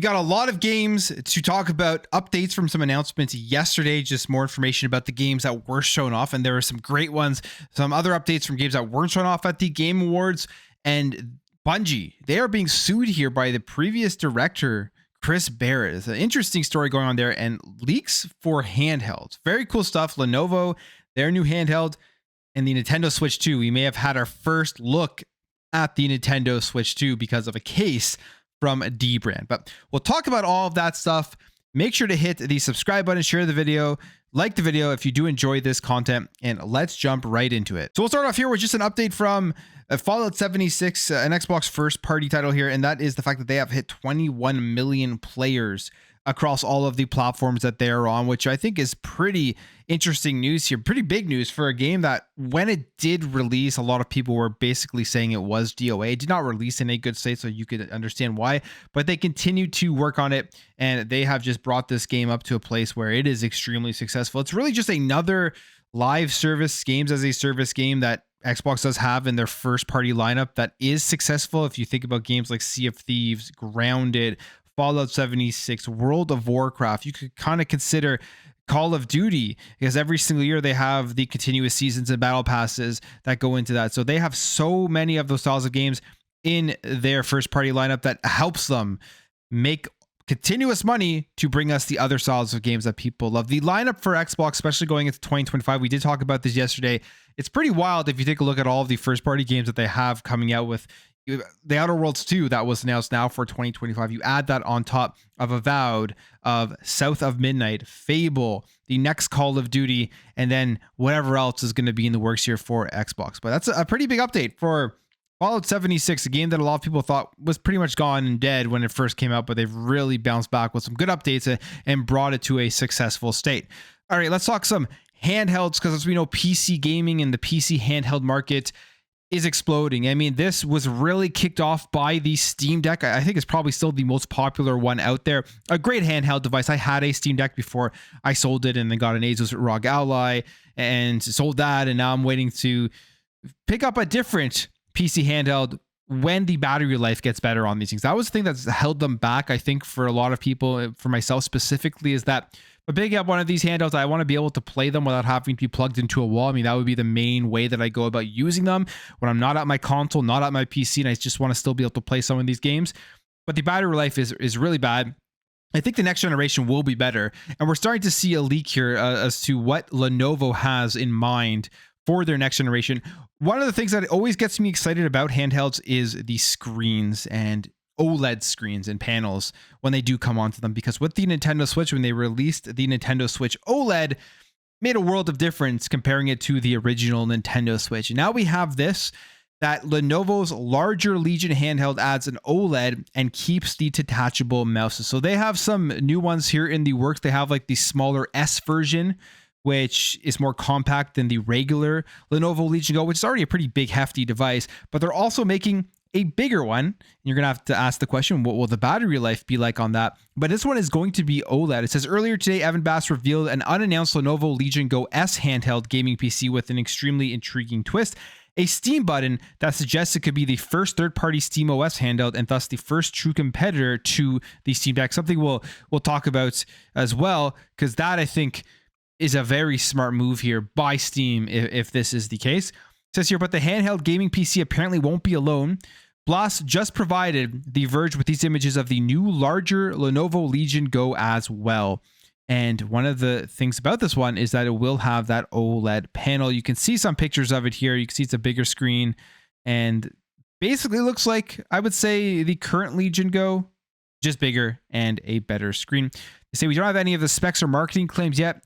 got a lot of games to talk about, updates from some announcements yesterday, just more information about the games that were shown off. And there were some great ones, some other updates from games that weren't shown off at the Game Awards. And Bungie, they are being sued here by the previous director, Chris Barrett. It's an interesting story going on there, and leaks for handhelds. Very cool stuff. Lenovo, their new handheld, and the Nintendo Switch 2. We may have had our first look at the Nintendo Switch 2 because of a case from Dbrand. But we'll talk about all of that stuff. Make sure to hit the subscribe button, share the video, like the video if you do enjoy this content, and let's jump right into it. So we'll start off here with just an update from Fallout 76, an Xbox first party title here, and that is the fact that they have hit 21 million players across all of the platforms that they are on, which I think is pretty interesting news here. Pretty big news for a game that when it did release, a lot of people were basically saying it was DOA. It did not release in a good state, so you could understand why, but they continue to work on it, and they have just brought this game up to a place where it is extremely successful. It's really just another live service, games as a service game that Xbox does have in their first party lineup that is successful. If you think about games like Sea of Thieves, Grounded, Fallout 76, World of Warcraft, you could kind of consider Call of Duty, because every single year they have the continuous seasons and battle passes that go into that. So they have so many of those styles of games in their first party lineup that helps them make continuous money to bring us the other styles of games that people love. The lineup for Xbox, especially going into 2025, we did talk about this yesterday. It's pretty wild if you take a look at all of the first party games that they have coming out with. The Outer Worlds 2 that was announced now for 2025. You add that on top of Avowed, of South of Midnight, Fable, the next Call of Duty, and then whatever else is going to be in the works here for Xbox. But that's a pretty big update for Fallout 76, a game that a lot of people thought was pretty much gone and dead when it first came out, but they've really bounced back with some good updates and brought it to a successful state. All right, let's talk some handhelds, because as we know, PC gaming and the PC handheld market is exploding. I mean, this was really kicked off by the Steam Deck. I think it's probably still the most popular one out there. A great handheld device. I had a Steam Deck before I sold it, and then got an Asus ROG Ally and sold that, and now I'm waiting to pick up a different PC handheld when the battery life gets better on these things. That was the thing that's held them back, I think, for a lot of people, for myself specifically, is that if I pick up one of these handhelds, I want to be able to play them without having to be plugged into a wall. I mean, that would be the main way that I go about using them when I'm not at my console, not at my PC, and I just want to still be able to play some of these games. But the battery life is really bad. I think the next generation will be better. And we're starting to see a leak here as to what Lenovo has in mind for their next generation. One of the things that always gets me excited about handhelds is the screens and OLED screens and panels when they do come onto them, because with the Nintendo Switch, when they released the Nintendo Switch OLED, made a world of difference comparing it to the original Nintendo Switch. And now we have this, that Lenovo's larger Legion handheld adds an OLED and keeps the detachable mouses. So they have some new ones here in the works. They have like the smaller S version, which is more compact than the regular Lenovo Legion Go, which is already a pretty big, hefty device, but they're also making a bigger one. You're going to have to ask the question, what will the battery life be like on that? But this one is going to be OLED. It says, earlier today, Evan Bass revealed an unannounced Lenovo Legion Go S handheld gaming PC with an extremely intriguing twist. A Steam button that suggests it could be the first third-party Steam OS handheld and thus the first true competitor to the Steam Deck. Something we'll talk about as well, because that, I think, is a very smart move here by Steam if this is the case. It says here, but the handheld gaming PC apparently won't be alone. Blast just provided The Verge with these images of the new, larger Lenovo Legion Go as well. And one of the things about this one is that it will have that OLED panel. You can see some pictures of it here. You can see it's a bigger screen, and basically looks like, I would say, the current Legion Go, just bigger and a better screen. They say we don't have any of the specs or marketing claims yet,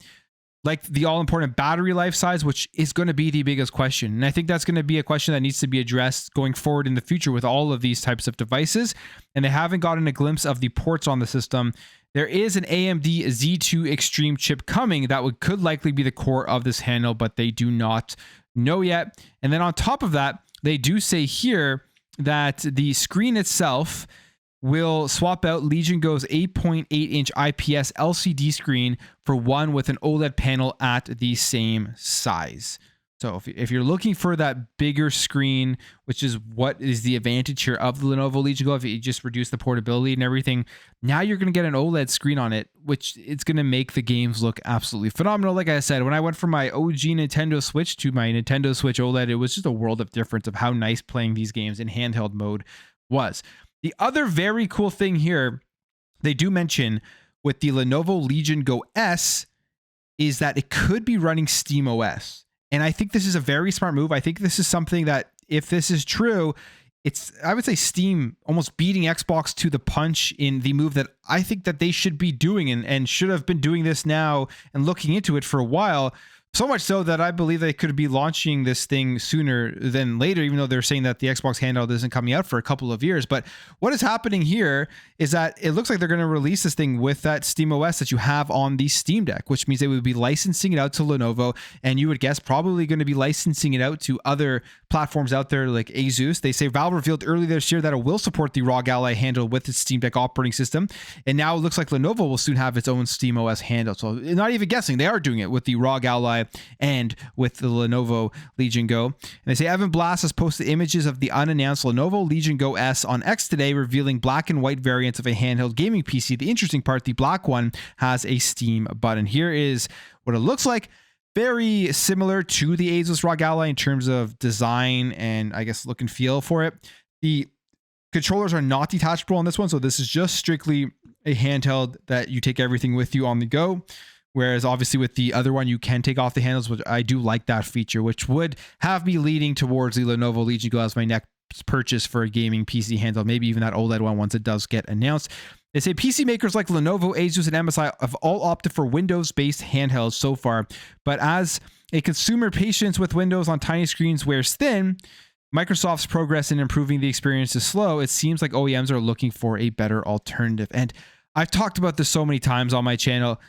like the all-important battery life size, which is going to be the biggest question. And I think that's going to be a question that needs to be addressed going forward in the future with all of these types of devices. And they haven't gotten a glimpse of the ports on the system. There is an AMD Z2 Extreme chip coming that could likely be the core of this handle, but they do not know yet. And then on top of that, they do say here that the screen itself will swap out Legion Go's 8.8-inch IPS LCD screen for one with an OLED panel at the same size. So if you're looking for that bigger screen, which is what is the advantage here of the Lenovo Legion Go, if you just reduce the portability and everything, now you're going to get an OLED screen on it, which it's going to make the games look absolutely phenomenal. Like I said, when I went from my OG Nintendo Switch to my Nintendo Switch OLED, it was just a world of difference of how nice playing these games in handheld mode was. The other very cool thing here, they do mention with the Lenovo Legion Go S, is that it could be running Steam OS. And I think this is a very smart move. I think this is something that, if this is true, it's, I would say, Steam almost beating Xbox to the punch in the move that I think that they should be doing, and should have been doing this now and looking into it for a while. So much so that I believe they could be launching this thing sooner than later, even though they're saying that the Xbox handheld isn't coming out for a couple of years. But what is happening here is that it looks like they're going to release this thing with that Steam OS that you have on the Steam Deck, which means they would be licensing it out to Lenovo, and you would guess probably going to be licensing it out to other platforms out there like Asus. They say Valve revealed earlier this year that it will support the ROG Ally handle with its Steam Deck operating system, and now it looks like Lenovo will soon have its own Steam OS handle. So not even guessing, they are doing it with the ROG Ally and with the Lenovo Legion Go. And they say Evan Blass has posted images of the unannounced Lenovo Legion Go S on X today, revealing black and white variants of a handheld gaming PC. The interesting part, the black one has a Steam button. Here is what it looks like. Very similar to the Asus ROG Ally in terms of design and, I guess, look and feel for it. The controllers are not detachable on this one, so this is just strictly a handheld that you take everything with you on the go. Whereas obviously with the other one, you can take off the handles, which I do like that feature, which would have me leaning towards the Lenovo Legion Go as my next purchase for a gaming PC handheld, maybe even that OLED one once it does get announced. They say PC makers like Lenovo, Asus, and MSI have all opted for Windows-based handhelds so far, but as a consumer, patience with Windows on tiny screens wears thin. Microsoft's progress in improving the experience is slow. It seems like OEMs are looking for a better alternative. And I've talked about this so many times on my channel.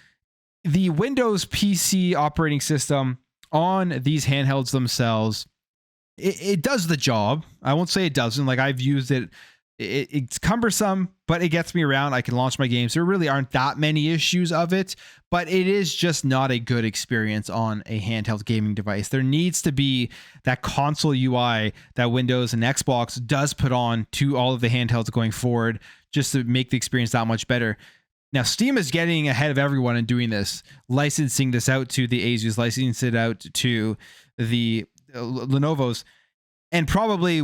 The Windows PC operating system on these handhelds themselves, it does the job. I won't say it doesn't. Like, I've used it. It's cumbersome, but it gets me around. I can launch my games. There really aren't that many issues of it, but it is just not a good experience on a handheld gaming device. There needs to be that console UI that Windows and Xbox does put on to all of the handhelds going forward, just to make the experience that much better. Now, Steam is getting ahead of everyone in doing this, licensing this out to the Asus, licensing it out to the Lenovo's, and probably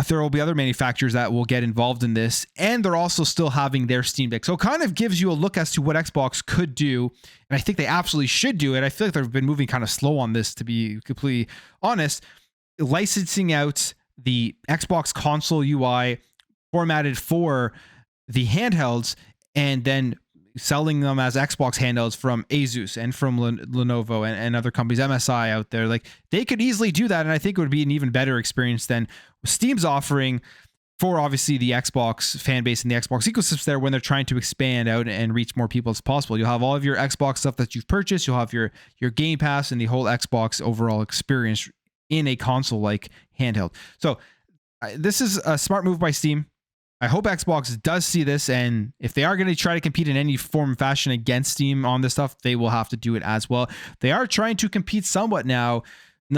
there will be other manufacturers that will get involved in this, and they're also still having their Steam Deck. So it kind of gives you a look as to what Xbox could do, and I think they absolutely should do it. I feel like they've been moving kind of slow on this, to be completely honest. Licensing out the Xbox console UI formatted for the handhelds, and then selling them as Xbox handhelds from Asus and from Lenovo and other companies, MSI out there. Like, they could easily do that, and I think it would be an even better experience than Steam's offering for obviously the Xbox fan base and the Xbox ecosystem there when they're trying to expand out and reach more people as possible. You'll have all of your Xbox stuff that you've purchased, you'll have your Game Pass and the whole Xbox overall experience in a console like handheld. So this is a smart move by Steam. I hope Xbox does see this, and if they are going to try to compete in any form and fashion against Steam on this stuff, they will have to do it as well. They are trying to compete somewhat now.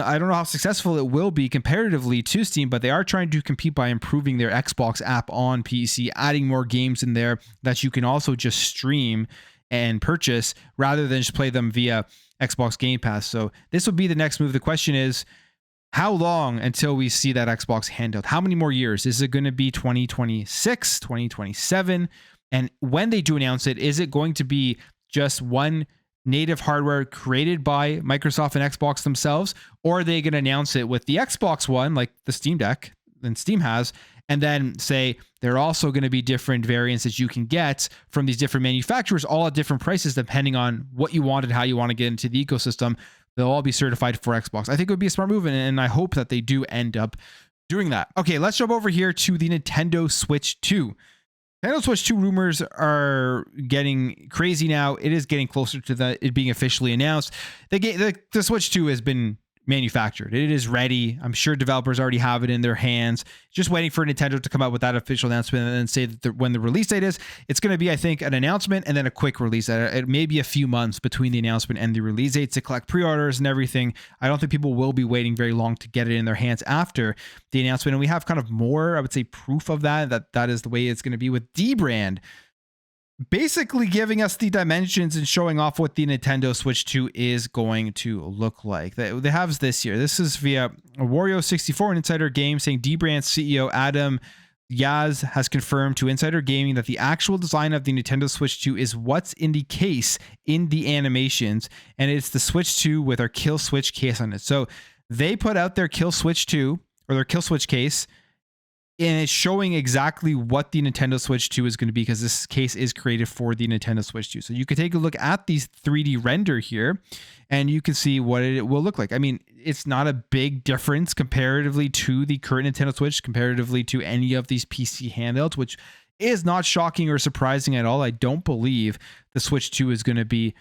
I don't know how successful it will be comparatively to Steam, but they are trying to compete by improving their Xbox app on PC, adding more games in there that you can also just stream and purchase rather than just play them via Xbox Game Pass. So this would be the next move. The question is, how long until we see that Xbox handheld? How many more years? Is it going to be 2026, 2027? And when they do announce it, is it going to be just one native hardware created by Microsoft and Xbox themselves? Or are they going to announce it with the Xbox One, like the Steam Deck and Steam has, and then say there are also going to be different variants that you can get from these different manufacturers, all at different prices, depending on what you want and how you want to get into the ecosystem. They'll all be certified for Xbox. I think it would be a smart move, and I hope that they do end up doing that. Okay, let's jump over here to the Nintendo Switch 2. Nintendo Switch 2 rumors are getting crazy now. It is getting closer to it being officially announced. The Switch 2 has been manufactured. It is ready. I'm sure developers already have it in their hands, just waiting for Nintendo to come out with that official announcement and then say that when the release date is. It's going to be, I think, an announcement and then a quick release. It may be a few months between the announcement and the release date to collect pre-orders and everything. I don't think people will be waiting very long to get it in their hands after the announcement. And we have kind of more, I would say, proof of that is the way it's going to be with Dbrand basically giving us the dimensions and showing off what the Nintendo Switch 2 is going to look like. They have this here. This is via Wario64, an Insider Game, saying Dbrand's CEO Adam Yaz has confirmed to Insider Gaming that the actual design of the Nintendo Switch 2 is what's in the case in the animations, and it's the Switch 2 with our Kill Switch case on it. So they put out their Kill Switch 2 or their Kill Switch case, and it's showing exactly what the Nintendo Switch 2 is going to be, because this case is created for the Nintendo Switch 2. So you can take a look at these 3D render here and you can see what it will look like. I mean, it's not a big difference comparatively to the current Nintendo Switch, comparatively to any of these PC handhelds, which is not shocking or surprising at all. I don't believe the Switch 2 is going to be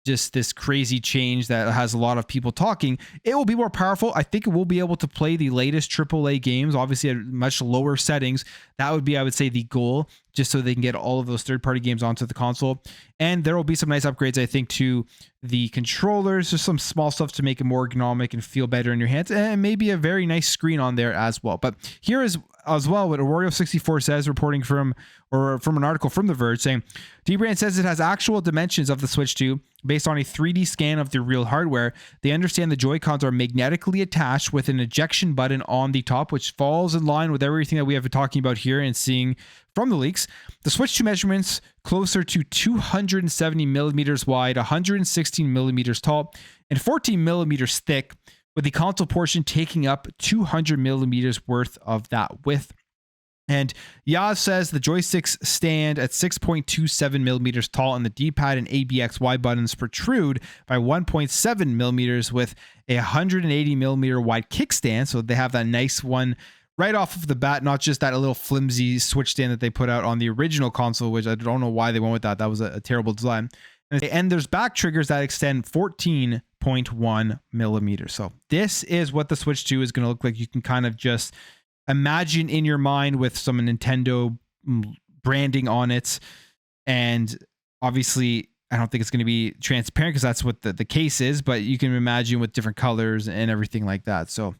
just this crazy change that has a lot of people talking. It will be more powerful. I think it will be able to play the latest AAA games, obviously at much lower settings. That would be, I would say, the goal, just so they can get all of those third-party games onto the console. And there will be some nice upgrades, I think, to the controllers. There's some small stuff to make it more ergonomic and feel better in your hands, and maybe a very nice screen on there as well. But here is as well what Wario64 says, reporting from an article from The Verge, saying Dbrand says it has actual dimensions of the Switch 2 based on a 3D scan of the real hardware. They understand the Joy-Cons are magnetically attached with an ejection button on the top, which falls in line with everything that we have been talking about here and seeing from the leaks. The Switch 2 measurements closer to 270 millimeters wide, 116 millimeters tall, and 14 millimeters thick, with the console portion taking up 200 millimeters worth of that width. And Yaz says the joysticks stand at 6.27 millimeters tall, and the D-pad and ABXY buttons protrude by 1.7 millimeters with a 180 millimeter wide kickstand. So they have that nice one right off of the bat, not just that little flimsy Switch stand that they put out on the original console, which I don't know why they went with that. That was a terrible design. And there's back triggers that extend 14.1 millimeters. So this is what the Switch 2 is going to look like. You can kind of just imagine in your mind with some Nintendo branding on it. And obviously, I don't think it's going to be transparent because that's what the case is, but you can imagine with different colors and everything like that. So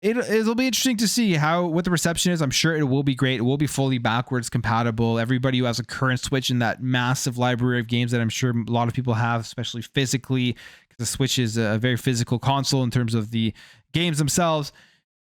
it'll be interesting to see what the reception is. I'm sure it will be great. It will be fully backwards compatible. Everybody who has a current Switch in that massive library of games that I'm sure a lot of people have, especially physically, because the Switch is a very physical console in terms of the games themselves.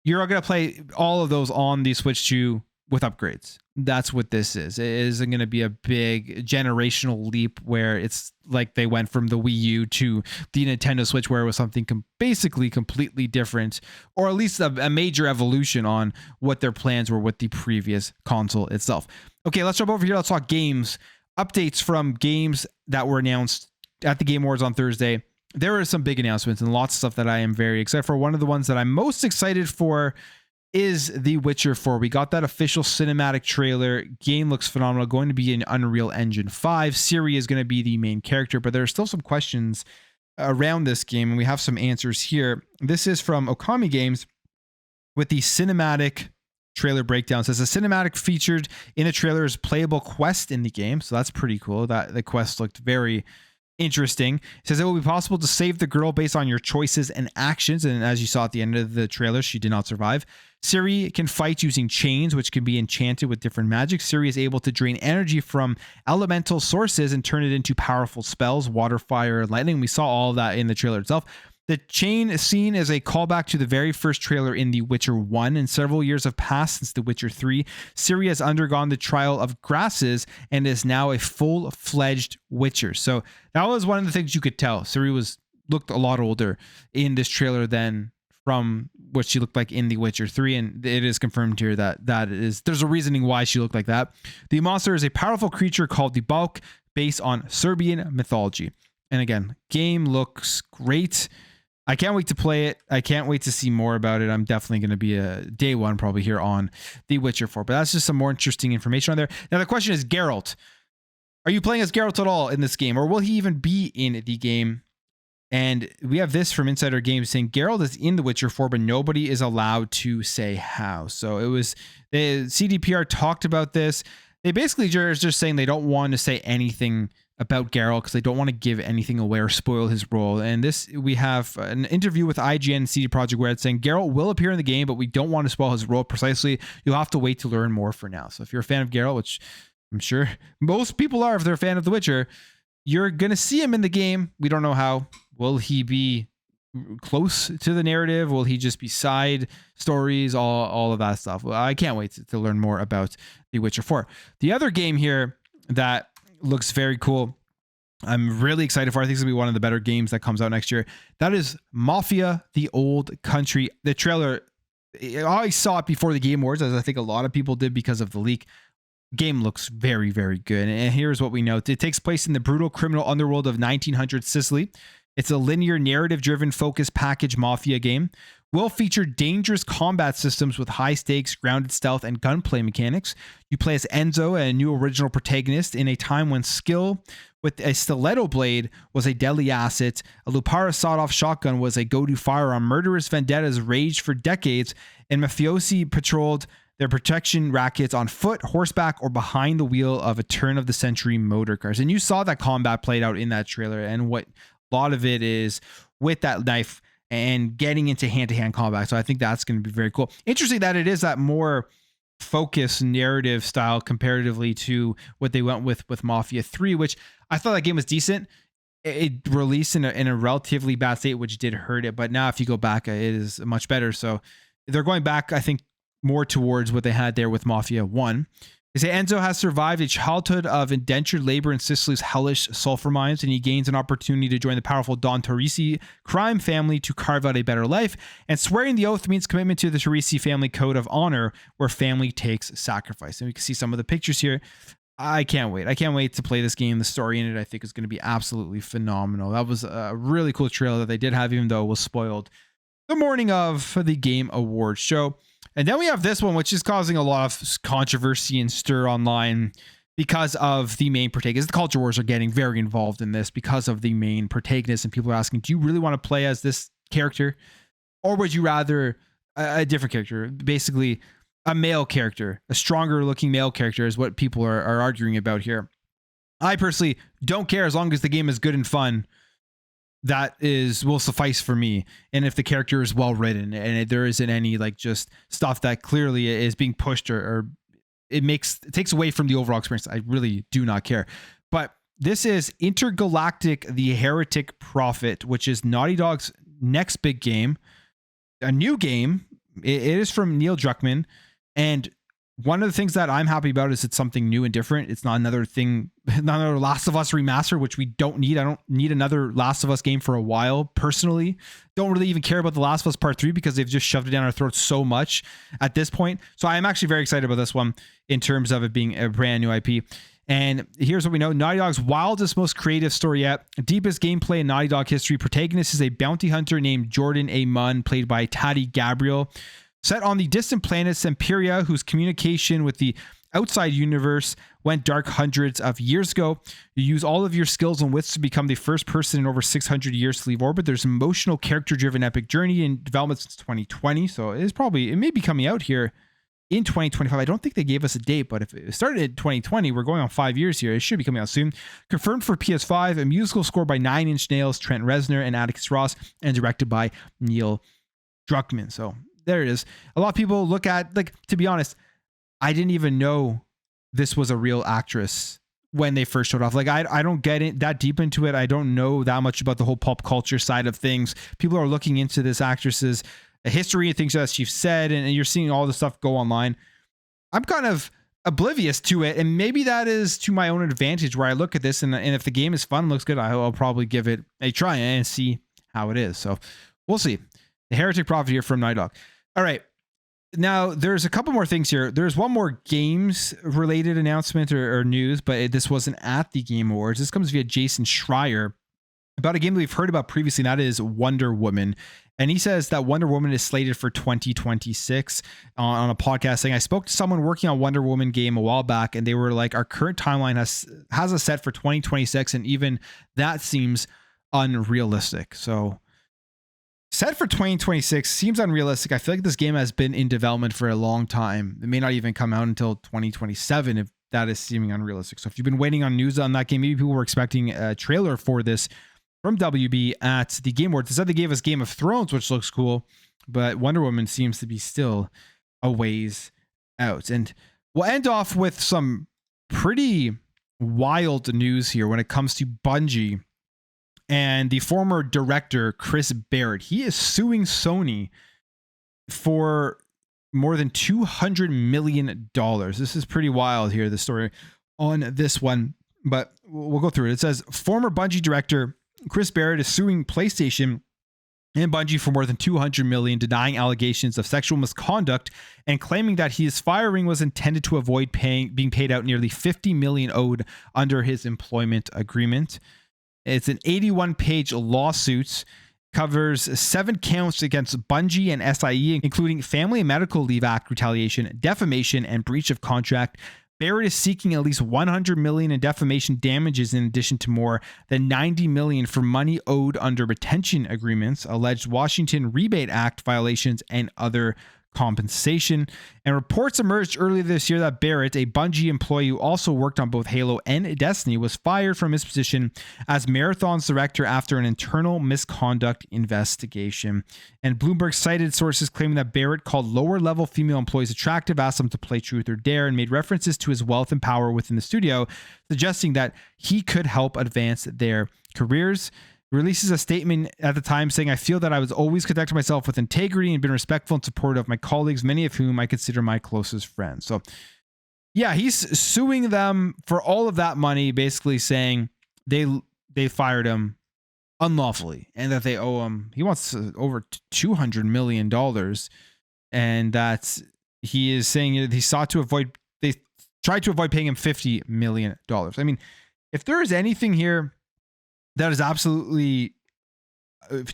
You're going to play all of those on the Switch 2 with upgrades. That's what this is. It isn't going to be a big generational leap where it's like they went from the Wii U to the Nintendo Switch, where it was something basically completely different, or at least a major evolution on what their plans were with the previous console itself. Okay, let's jump over here. Let's talk games. Updates from games that were announced at the Game Awards on Thursday. There are some big announcements and lots of stuff that I am very excited for. One of the ones that I'm most excited for is The Witcher 4. We got that official cinematic trailer. Game looks phenomenal. Going to be in Unreal Engine 5. Ciri is going to be the main character, but there are still some questions around this game, and we have some answers here. This is from Okami Games with the cinematic trailer breakdown. It says the cinematic featured in the trailer is playable quest in the game, so that's pretty cool. That the quest looked very interesting. It says it will be possible to save the girl based on your choices and actions. And as you saw at the end of the trailer, she did not survive. Ciri can fight using chains, which can be enchanted with different magic. Ciri is able to drain energy from elemental sources and turn it into powerful spells, water, fire, and lightning. We saw all of that in the trailer itself. The chain scene is a callback to the very first trailer in The Witcher 1, and several years have passed since The Witcher 3. Ciri has undergone the trial of grasses and is now a full-fledged Witcher. So that was one of the things you could tell. Ciri looked a lot older in this trailer than from what she looked like in The Witcher 3, and it is confirmed here that there's a reasoning why she looked like that. The monster is a powerful creature called the Balk, based on Serbian mythology. And again, game looks great. I can't wait to play it. I can't wait to see more about it. I'm definitely going to be a day one probably here on The Witcher 4. But that's just some more interesting information on there. Now the question is, Geralt. Are you playing as Geralt at all in this game? Or will he even be in the game? And we have this from Insider Games saying Geralt is in The Witcher 4, but nobody is allowed to say how. So it was the CDPR talked about this. They basically are just saying they don't want to say anything about Geralt because they don't want to give anything away or spoil his role. And this, we have an interview with IGN and CD Projekt Red saying Geralt will appear in the game, but we don't want to spoil his role precisely. You'll have to wait to learn more for now. So if you're a fan of Geralt, which I'm sure most people are if they're a fan of The Witcher, you're going to see him in the game. We don't know how. Will he be close to the narrative? Will he just be side stories? All of that stuff. Well, I can't wait to learn more about The Witcher 4. The other game here that looks very cool, I'm really excited for. I think it's going to be one of the better games that comes out next year. That is Mafia the Old Country. The trailer, I saw it before the Game Awards, as I think a lot of people did because of the leak. Game looks very, very good. And here's what we know. It takes place in the brutal criminal underworld of 1900 Sicily. It's a linear narrative-driven focus package Mafia game. Will feature dangerous combat systems with high stakes, grounded stealth, and gunplay mechanics. You play as Enzo, a new original protagonist, in a time when skill with a stiletto blade was a deadly asset. A Lupara sawed-off shotgun was a go-to firearm. Murderous vendettas raged for decades, and mafiosi patrolled their protection rackets on foot, horseback, or behind the wheel of a turn-of-the-century motor cars. And you saw that combat played out in that trailer, and what a lot of it is with that knife and getting into hand-to-hand combat. So I think that's going to be very cool. Interesting that it is that more focused narrative style comparatively to what they went with Mafia 3, which I thought that game was decent. It released in a relatively bad state, which did hurt it. But now if you go back, it is much better. So they're going back, I think, more towards what they had there with Mafia 1. They say Enzo has survived a childhood of indentured labor in Sicily's hellish sulfur mines, and he gains an opportunity to join the powerful Don Torrisi crime family to carve out a better life. And swearing the oath means commitment to the Torrisi family code of honor, where family takes sacrifice. And we can see some of the pictures here. I can't wait. I can't wait to play this game. The story in it, I think, is going to be absolutely phenomenal. That was a really cool trailer that they did have, even though it was spoiled the morning of the Game Awards show. And then we have this one, which is causing a lot of controversy and stir online because of the main protagonist. The culture wars are getting very involved in this because of the main protagonist. And people are asking, do you really want to play as this character? Or would you rather a different character? Basically, a male character, a stronger looking male character is what people are arguing about here. I personally don't care as long as the game is good and fun. That will suffice for me. And if the character is well written and there isn't any like just stuff that clearly is being pushed or it takes away from the overall experience, I really do not care. But this is Intergalactic, the Heretic Prophet, which is Naughty Dog's next big game, a new game. It is from Neil Druckmann. And one of the things that I'm happy about is it's something new and different. It's not another Last of Us remaster, which we don't need. I don't need another Last of Us game for a while. Personally, don't really even care about The Last of Us Part 3 because they've just shoved it down our throats so much at this point. So I am actually very excited about this one in terms of it being a brand new IP. And here's what we know. Naughty Dog's wildest, most creative story yet. Deepest gameplay in Naughty Dog history. Protagonist is a bounty hunter named Jordan A. Munn, played by Tati Gabriel. Set on the distant planet Semperia, whose communication with the outside universe went dark hundreds of years ago. You use all of your skills and wits to become the first person in over 600 years to leave orbit. There's an emotional, character-driven epic journey in development since 2020, so it may be coming out here in 2025. I don't think they gave us a date, but if it started in 2020, we're going on 5 years here. It should be coming out soon. Confirmed for PS5, a musical score by Nine Inch Nails, Trent Reznor, and Atticus Ross, and directed by Neil Druckmann. So there it is. A lot of people look at, like, to be honest, I didn't even know this was a real actress when they first showed off. Like, I don't get it that deep into it. I don't know that much about the whole pop culture side of things. People are looking into this actress's history and things that she's said, and you're seeing all the stuff go online. I'm kind of oblivious to it, and maybe that is to my own advantage, where I look at this and if the game is fun, looks good, I'll probably give it a try and see how it is. So we'll see. The Heretic Prophet here from Naughty Dog. All right. Now, there's a couple more things here. There's one more games-related announcement or news, but this wasn't at the Game Awards. This comes via Jason Schreier about a game that we've heard about previously, and that is Wonder Woman. And he says that Wonder Woman is slated for 2026 on a podcast, saying, I spoke to someone working on Wonder Woman game a while back, and they were like, our current timeline has us set for 2026, and even that seems unrealistic. So set for 2026 seems unrealistic. I feel like this game has been in development for a long time. It may not even come out until 2027 if that is seeming unrealistic. So if you've been waiting on news on that game, maybe people were expecting a trailer for this from WB at the Game Awards. Instead, they gave us Game of Thrones, which looks cool, but Wonder Woman seems to be still a ways out. And we'll end off with some pretty wild news here when it comes to Bungie and the former director, Chris Barrett. He is suing Sony for more than $200 million. This is pretty wild here, the story on this one, but we'll go through it. It says former Bungie director Chris Barrett is suing PlayStation and Bungie for more than $200 million, denying allegations of sexual misconduct and claiming that his firing was intended to avoid being paid out nearly $50 million owed under his employment agreement. It's an 81-page lawsuit, covers 7 counts against Bungie and SIE, including Family and Medical Leave Act retaliation, defamation, and breach of contract. Barrett is seeking at least $100 million in defamation damages, in addition to more than $90 million for money owed under retention agreements, alleged Washington Rebate Act violations, and other compensation. And reports emerged earlier this year that Barrett, a Bungie employee who also worked on both Halo and Destiny, was fired from his position as Marathon's director after an internal misconduct investigation. And Bloomberg cited sources claiming that Barrett called lower-level female employees attractive, asked them to play Truth or Dare, and made references to his wealth and power within the studio, suggesting that he could help advance their careers. Releases a statement at the time saying, "I feel that I was always conducting myself with integrity and been respectful and supportive of my colleagues, many of whom I consider my closest friends." So yeah, he's suing them for all of that money, basically saying they fired him unlawfully and that they owe him, he wants over $200 million, and that he is saying they tried to avoid paying him $50 million. I mean, if there is anything here that is absolutely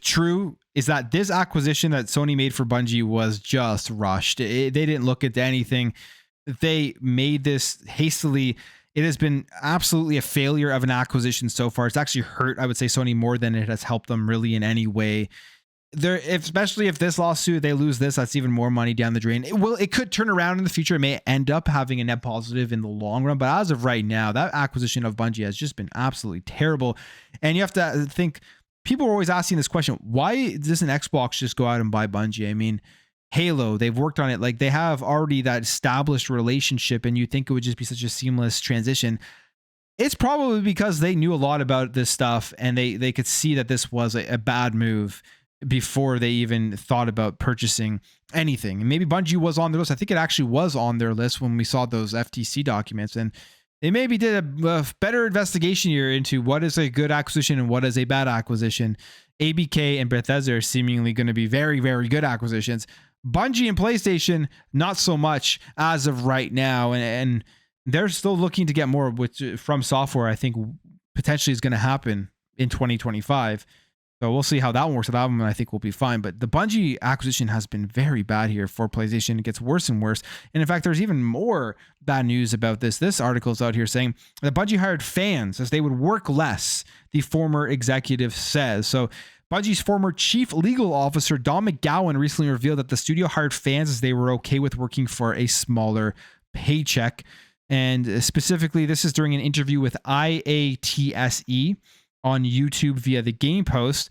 true, is that this acquisition that Sony made for Bungie was just rushed. They didn't look into anything. They made this hastily. It has been absolutely a failure of an acquisition so far. It's actually hurt, I would say, Sony more than it has helped them really in any way. Especially if this lawsuit, they lose this, that's even more money down the drain. It could turn around in the future. It may end up having a net positive in the long run, but as of right now, that acquisition of Bungie has just been absolutely terrible. And you have to think, people are always asking this question: why doesn't Xbox just go out and buy Bungie? I mean, Halo, they've worked on it, like they have already that established relationship, and you think it would just be such a seamless transition. It's probably because they knew a lot about this stuff and they could see that this was a bad move before they even thought about purchasing anything. And maybe Bungie was on their list. I think it actually was on their list when we saw those FTC documents, and they maybe did a better investigation here into what is a good acquisition and what is a bad acquisition. ABK and Bethesda are seemingly going to be very, very good acquisitions. Bungie and PlayStation, not so much as of right now. And they're still looking to get more, which from software, I think potentially is going to happen in 2025. So we'll see how that one works. That one I think will be fine. But the Bungie acquisition has been very bad here for PlayStation. It gets worse and worse. And in fact, there's even more bad news about this. This article is out here saying that Bungie hired fans as they would work less, the former executive says. So Bungie's former chief legal officer, Don McGowan, recently revealed that the studio hired fans as they were okay with working for a smaller paycheck. And specifically, this is during an interview with IATSE on YouTube via the Game Post.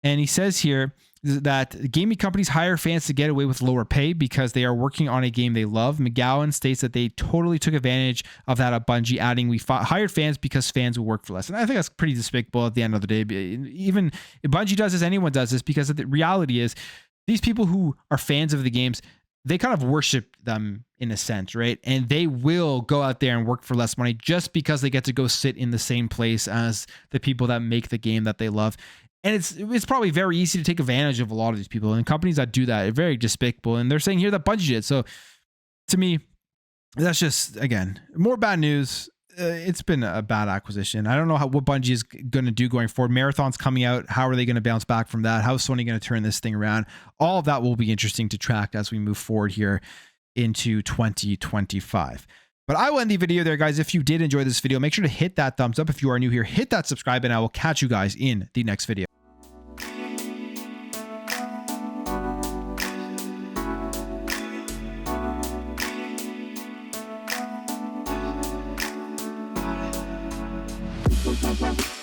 And he says here that gaming companies hire fans to get away with lower pay because they are working on a game they love. McGowan states that they totally took advantage of that at Bungie, adding, "We hired fans because fans will work for less." And I think that's pretty despicable at the end of the day. Even if Bungie does this, anyone does this, because the reality is these people who are fans of the games, they kind of worship them in a sense, right? And they will go out there and work for less money just because they get to go sit in the same place as the people that make the game that they love. And it's probably very easy to take advantage of a lot of these people, and companies that do that are very despicable. And they're saying here that Bungie did. So to me, that's just, again, more bad news. It's been a bad acquisition. I don't know what Bungie is going to do going forward. Marathon's coming out. How are they going to bounce back from that? How is Sony going to turn this thing around? All of that will be interesting to track as we move forward here into 2025. But I will end the video there, guys. If you did enjoy this video, make sure to hit that thumbs up. If you are new here, hit that subscribe, and I will catch you guys in the next video. We'll be right back.